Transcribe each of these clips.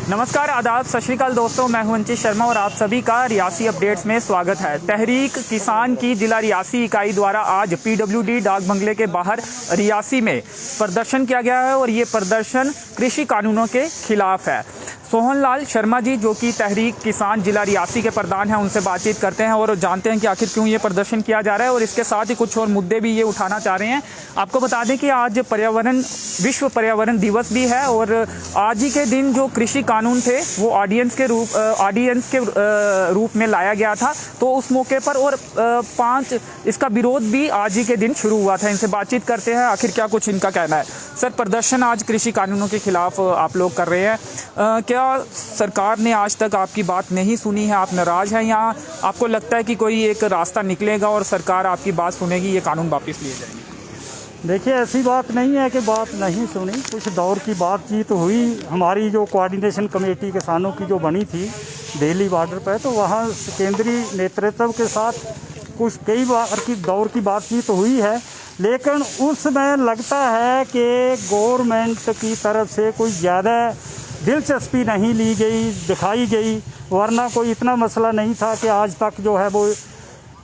नमस्कार, आदाब, सत श्री अकाल दोस्तों। मैं हूं अंकित शर्मा और आप सभी का रियासी अपडेट्स में स्वागत है। तहरीक किसान की जिला रियासी इकाई द्वारा आज पीडब्ल्यूडी डाक बंगले के बाहर रियासी में प्रदर्शन किया गया है और ये प्रदर्शन कृषि कानूनों के खिलाफ है। सोहनलाल शर्मा जी, जो कि तहरीक किसान जिला रियासी के प्रधान हैं, उनसे बातचीत करते हैं और जानते हैं कि आखिर क्यों ये प्रदर्शन किया जा रहा है और इसके साथ ही कुछ और मुद्दे भी ये उठाना चाह रहे हैं। आपको बता दें कि आज विश्व पर्यावरण दिवस भी है और आज ही के दिन जो कृषि कानून थे वो ऑडियंस के रूप में लाया गया था, तो उस मौके पर और 5 इसका विरोध भी आज ही के दिन शुरू हुआ था। इनसे बातचीत करते हैं आखिर क्या कुछ इनका कहना है। सर, प्रदर्शन आज कृषि कानूनों के खिलाफ आप लोग कर रहे हैं, क्या सरकार ने आज तक आपकी बात नहीं सुनी है? आप नाराज हैं या आपको लगता है कि कोई एक रास्ता निकलेगा और सरकार आपकी बात सुनेगी, ये कानून वापस लिए जाएंगे? देखिए, ऐसी बात नहीं है कि बात नहीं सुनी। कुछ दौर की बातचीत हुई। हमारी जो कोऑर्डिनेशन कमेटी किसानों की जो बनी थी दिल्ली बॉर्डर पर, तो वहाँ केंद्रीय नेतृत्व के साथ कुछ कई बार की दौर की बातचीत हुई है, लेकिन उसमें लगता है कि गवर्नमेंट की तरफ से कोई ज़्यादा दिलचस्पी नहीं ली गई, दिखाई गई। वरना कोई इतना मसला नहीं था कि आज तक जो है वो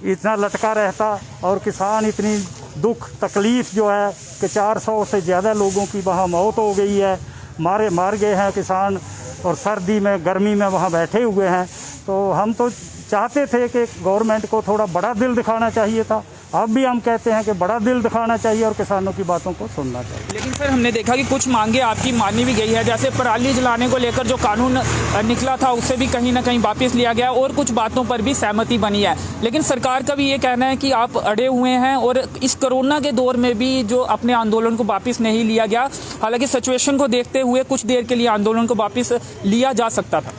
इतना लटका रहता और किसान इतनी दुख तकलीफ़ जो है कि 400 से ज़्यादा लोगों की वहाँ मौत हो गई है, मार गए हैं किसान, और सर्दी में गर्मी में वहाँ बैठे हुए हैं। तो हम तो चाहते थे कि गवर्नमेंट को थोड़ा बड़ा दिल दिखाना चाहिए था। अब भी हम कहते हैं कि बड़ा दिल दिखाना चाहिए और किसानों की बातों को सुनना चाहिए। लेकिन सर, हमने देखा कि कुछ मांगे आपकी मानी भी गई है, जैसे पराली जलाने को लेकर जो कानून निकला था उससे भी कहीं ना कहीं वापस लिया गया और कुछ बातों पर भी सहमति बनी है। लेकिन सरकार का भी ये कहना है कि आप अड़े हुए हैं और इस कोरोना के दौर में भी जो अपने आंदोलन को वापस नहीं लिया गया, हालांकि सिचुएशन को देखते हुए कुछ देर के लिए आंदोलन को वापस लिया जा सकता था।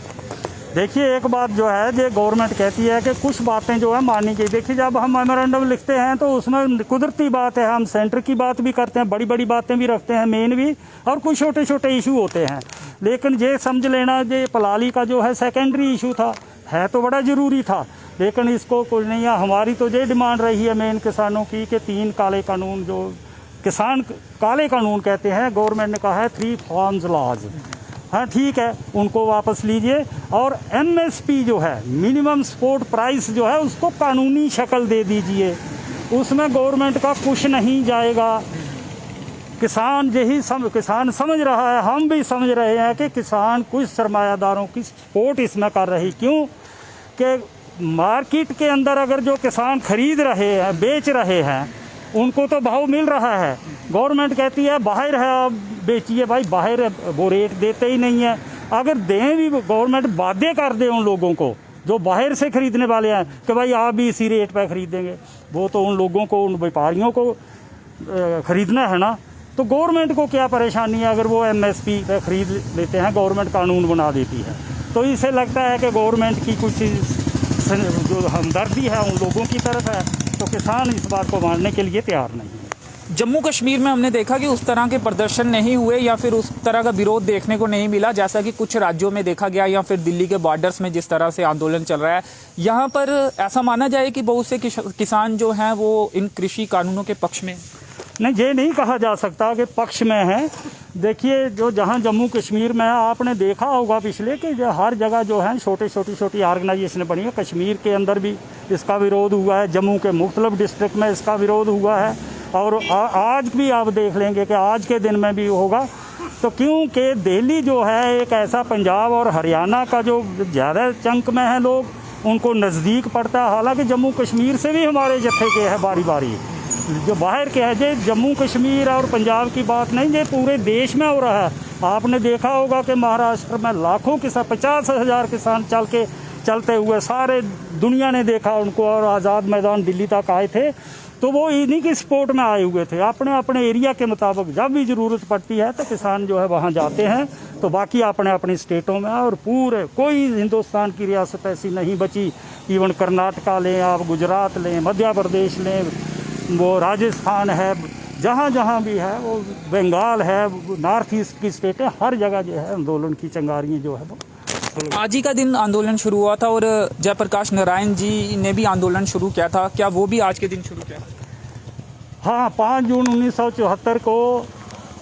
देखिए, एक बात जो है जो गवर्नमेंट कहती है कि कुछ बातें जो है मानी गई। देखिए, जब हम मेमोरेंडम लिखते हैं तो उसमें कुदरती बात है, हम सेंटर की बात भी करते हैं, बड़ी बड़ी बातें भी रखते हैं, मेन भी, और कुछ छोटे छोटे इशू होते हैं। लेकिन ये समझ लेना ये पलाली का जो है सेकेंडरी इशू था, है तो बड़ा ज़रूरी था, लेकिन इसको कुछ नहीं है। हमारी तो ये डिमांड रही है मेन किसानों की कि 3 काले कानून, जो किसान काले कानून कहते हैं, गवर्नमेंट ने कहा है 3 फार्म्स लॉज, हाँ ठीक है, उनको वापस लीजिए। और MSP जो है, मिनिमम सपोर्ट प्राइस जो है, उसको कानूनी शक्ल दे दीजिए। उसमें गवर्नमेंट का कुछ नहीं जाएगा। किसान किसान समझ रहा है, हम भी समझ रहे हैं कि किसान कुछ सरमायादारों की सपोर्ट इसमें कर रही। क्यों कि मार्केट के अंदर अगर जो किसान खरीद रहे हैं, बेच रहे हैं, उनको तो भाव मिल रहा है। गवर्नमेंट कहती है बाहर है आप बेचिए, भाई बाहर वो रेट देते ही नहीं है। अगर दें भी, गवर्नमेंट बाध्य कर दे उन लोगों को जो बाहर से खरीदने वाले हैं कि भाई आप भी इसी रेट पर खरीदेंगे, वो तो उन लोगों को, उन व्यापारियों को खरीदना है ना। तो गवर्नमेंट को क्या परेशानी है अगर वो MSP पर खरीद लेते हैं, गवर्नमेंट कानून बना देती है। तो इससे लगता है कि गवर्नमेंट की कुछ जो हमदर्दी है उन लोगों की तरफ है, तो किसान इस बात को मानने के लिए तैयार नहीं है। जम्मू कश्मीर में हमने देखा कि उस तरह के प्रदर्शन नहीं हुए या फिर उस तरह का विरोध देखने को नहीं मिला जैसा कि कुछ राज्यों में देखा गया, या फिर दिल्ली के बॉर्डर्स में जिस तरह से आंदोलन चल रहा है। यहाँ पर ऐसा माना जाए कि बहुत से किसान जो हैं वो इन कृषि कानूनों के पक्ष में? नहीं, ये नहीं कहा जा सकता कि पक्ष में है। देखिए, जो जहाँ जम्मू कश्मीर में है, आपने देखा होगा पिछले कि जो हर जगह जो है छोटी ऑर्गेनाइजेशन बनी है। कश्मीर के अंदर भी इसका विरोध हुआ है, जम्मू के मुख्तलिफ डिस्ट्रिक्ट में इसका विरोध हुआ है, और आज भी आप देख लेंगे कि आज के दिन में भी होगा। तो क्योंकि दिल्ली जो है एक ऐसा, पंजाब और हरियाणा का जो ज़्यादा चंक में है लोग, उनको नज़दीक पड़ता है। हालांकि जम्मू कश्मीर से भी हमारे जत्थे के है बारी बारी, जो बाहर के है। ये जम्मू कश्मीर और पंजाब की बात नहीं, ये पूरे देश में हो रहा है। आपने देखा होगा कि महाराष्ट्र में लाखों किसान, 50,000 किसान चलते हुए सारे दुनिया ने देखा उनको, और आज़ाद मैदान दिल्ली तक आए थे। तो वो इन्हीं की सपोर्ट में आए हुए थे। अपने अपने एरिया के मुताबिक जब भी ज़रूरत पड़ती है तो किसान जो है वहाँ जाते हैं। तो बाकी अपने अपनी स्टेटों में, और पूरे कोई हिंदुस्तान की रियासत ऐसी नहीं बची, इवन कर्नाटका लें आप, गुजरात लें, मध्य प्रदेश लें, वो राजस्थान है, जहाँ जहाँ भी है, वो बंगाल है, नॉर्थ ईस्ट की स्टेटें, हर जगह जो है आंदोलन की चिंगारियाँ जो है वो। आज ही का दिन आंदोलन शुरू हुआ था और जयप्रकाश नारायण जी ने भी आंदोलन शुरू किया था, क्या वो भी आज के दिन शुरू किया? हाँ, 5 जून 1974 को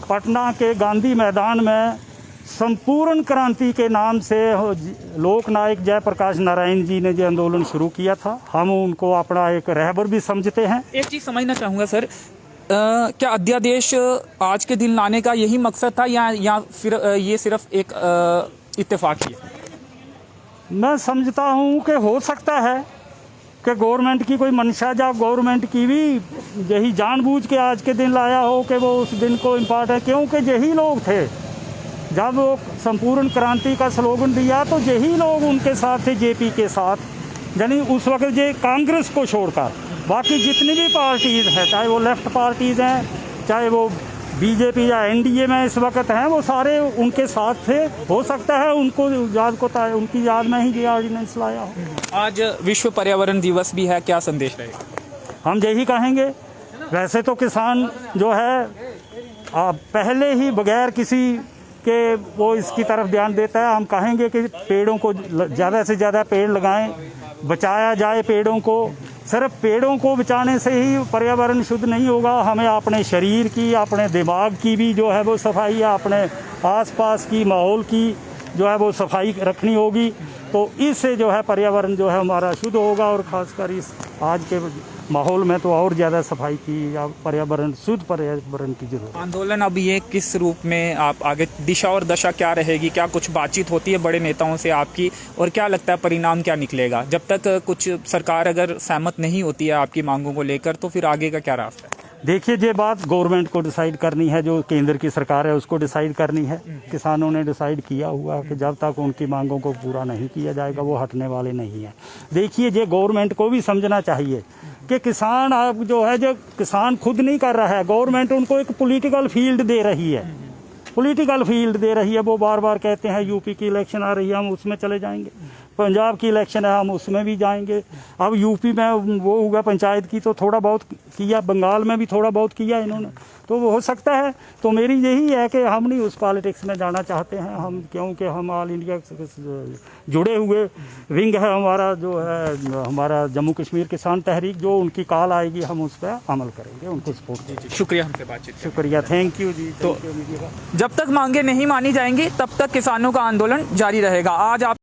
पटना के गांधी मैदान में संपूर्ण क्रांति के नाम से लोक नायक जयप्रकाश नारायण जी ने जो आंदोलन शुरू किया था, हम उनको अपना एक रहबर भी समझते हैं। एक चीज़ समझना चाहूँगा सर, क्या अध्यादेश आज के दिन लाने का यही मकसद था या फिर ये सिर्फ एक इत्तेफाक ही है? मैं समझता हूँ कि हो सकता है कि गवर्नमेंट की कोई मंशा या गवर्नमेंट की भी यही जानबूझ के आज के दिन लाया हो कि वो उस दिन को इम्पॉर्टेंट, क्योंकि यही लोग थे जब वो संपूर्ण क्रांति का स्लोगन दिया तो यही लोग उनके साथ थे, जेपी के साथ, यानी उस वक्त ये कांग्रेस को छोड़कर बाकी जितनी भी पार्टीज़ हैं, चाहे वो लेफ्ट पार्टीज़ हैं, चाहे वो बीजेपी या एनडीए में इस वक्त हैं, वो सारे उनके साथ थे। हो सकता है उनको उनकी याद में ही ये ऑर्डिनेंस लाया हो। आज विश्व पर्यावरण दिवस भी है, क्या संदेश रहेगा? हम यही कहेंगे, वैसे तो किसान जो है पहले ही बगैर किसी के वो इसकी तरफ ध्यान देता है। हम कहेंगे कि पेड़ों को ज़्यादा से ज़्यादा पेड़ लगाएं, बचाया जाए पेड़ों को। सिर्फ पेड़ों को बचाने से ही पर्यावरण शुद्ध नहीं होगा, हमें अपने शरीर की, अपने दिमाग की भी जो है वो सफाई, या अपने आसपास की माहौल की जो है वो सफाई रखनी होगी। तो इससे जो है पर्यावरण जो है हमारा शुद्ध होगा, और ख़ासकर इस आज के माहौल में तो और ज़्यादा सफाई की या पर्यावरण, शुद्ध पर्यावरण की जरूरत। आंदोलन अब ये किस रूप में, आप आगे दिशा और दशा क्या रहेगी? क्या कुछ बातचीत होती है बड़े नेताओं से आपकी, और क्या लगता है परिणाम क्या निकलेगा? जब तक कुछ सरकार अगर सहमत नहीं होती है आपकी मांगों को लेकर, तो फिर आगे का क्या रास्ता है? देखिए, ये बात गवर्नमेंट को डिसाइड करनी है, जो केंद्र की सरकार है उसको डिसाइड करनी है। किसानों ने डिसाइड किया हुआ कि जब तक उनकी मांगों को पूरा नहीं किया जाएगा वो हटने वाले नहीं हैं। देखिए, ये गवर्नमेंट को भी समझना चाहिए कि किसान अब जो है, जो किसान खुद नहीं कर रहा है, गवर्नमेंट उनको एक पॉलिटिकल फील्ड दे रही है, पॉलिटिकल फील्ड दे रही है। वो बार बार कहते हैं यूपी की इलेक्शन आ रही है, हम उसमें चले जाएंगे, पंजाब की इलेक्शन है हम उसमें भी जाएंगे। अब यूपी में वो हुआ पंचायत की तो थोड़ा बहुत किया, बंगाल में भी थोड़ा बहुत किया इन्होंने, तो वो हो सकता है। तो मेरी यही है कि हम नहीं उस पॉलिटिक्स में जाना चाहते हैं हम, क्योंकि हम ऑल इंडिया से जुड़े हुए विंग है हमारा, जो है हमारा जम्मू कश्मीर किसान तहरीक, जो उनकी कॉल आएगी हम उस पर अमल करेंगे, उनको सपोर्ट करेंगे। शुक्रिया हमसे बातचीत। शुक्रिया, थैंक यू जी। तो जब तक मांगे नहीं मानी जाएंगी तब तक किसानों का आंदोलन जारी रहेगा। आज आप